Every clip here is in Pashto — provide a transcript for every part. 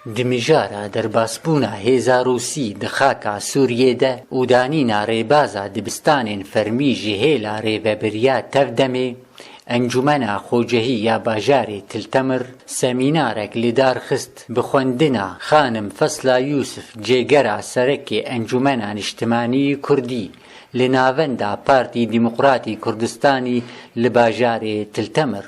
دمجارە دەرباسبوونە هێزا رووسی دخاکە سووریێدە و دانینا ڕێبازە دبستانên فەرمی ji hêla rêveberiya tevdemê Encumena Xocehî ya bajarê Tiltemir semînarek li dar xist bi xwendina Xanim Fesla Yusuf cêgera Serekê Encumena Niştimanî Kurdî li navenda Partî Dîmokratî Kurdistanî li bajarê Tiltemir.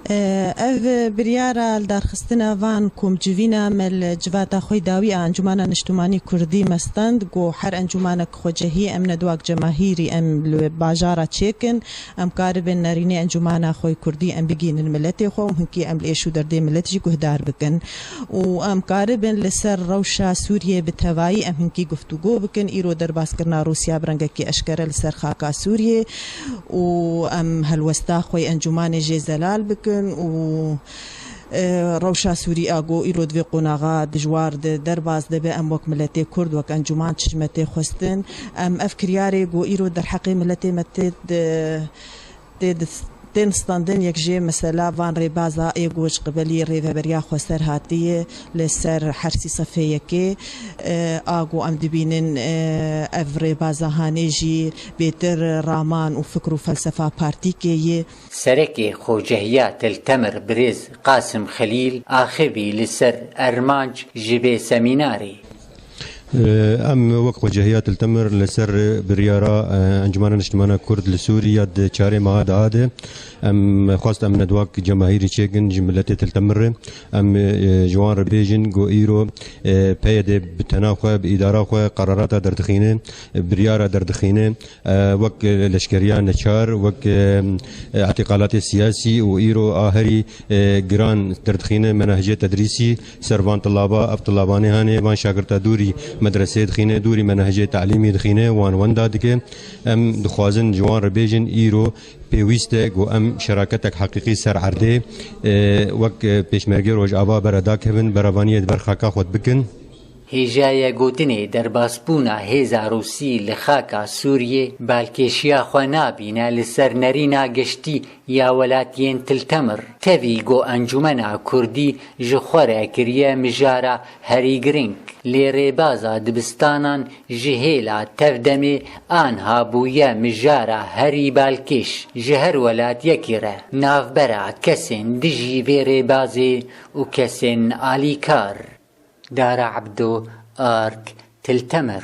ev biryara darxistina van komcivîna mel civata xwe dawî a Encumena Niştimanî Kurdî mestand got her encûmenek xwecehî em nedwak cemahîrî em li bajara çêkin em karibin nerînê encûmena xwe Kurdî em bigînin milletê xwe û hinkî em li êş û derdê millet jî guhdar bikin û em karibin li ser rewşa Sûriyê bi tevayî em hinkî guftûgû bikin îro derbaskirina Rûsya bi rengekî eşkere li ser xaka Sûriyê û em helwesta xwe encûmenê jê zelal bikin و روشا سوری آگو ایرو دوی قناغا دجوار درباز دبی ام وک ملتی کرد وک انجمان چشمتی خواستن ام افکریاری گو ایرو در حقی ملتی متید تن ستاندن یک جه مثلا وان ریبازا ایگوش قبلی ریوبریا خسر هاتیه لسر حرسی صفیه که آگو ام دبینن اف ریبازا هانیجی بیتر رامان و فکر و فلسفه پارتی که یه سرکی خوجهیا تلتمر برز قاسم خلیل آخبی لسر ارمانج جبه سمیناری ام وقت وجهيات التمر لسر بريارة انجمانا نشتمانا كرد لسوريا شاري مهاد عاده ام خواست ام ندواك جماهيري تشيكن جملتي تلتمر ام جوان ربيجن جو ايرو بيد بتناخو باداره قرارات دردخينه بريارة دردخينه وقت لشكريان نشار وقت اعتقالات السياسي وايرو اهري جران دردخينه منهجيه تدريسي سربان طلابه اب طلاباني هاني وان شاگرد دوري مدرسه دخینه دوری منهج تعلیمی دخینه وان وندا دکه ام دخوازن جوان ربیجن ایرو پیوسته گو ام شراکتک حقیقی سر عرده وک پیشمرگی روج آبا بردا کبن بروانیت برخاکا خود بکن هێژایە گوتنێ دەرباسبوونە هێزا رووسی لە خاکە سووریێ بالکێشیا خوا نابینە لەسەر نەرینا گەشتی یا وەلاتیên تلتەمر تەوی گۆ ئەنجومەنا کوردی ji xwe re kiriye mijara herî giring lê rêbaza dibistanan ji hêla tevdemê an habûye mijara herî balkêş ji her welatyekê re navbera kesên dijî vê rêbazê û kesên alîkar دار عبدو آرك تلتمر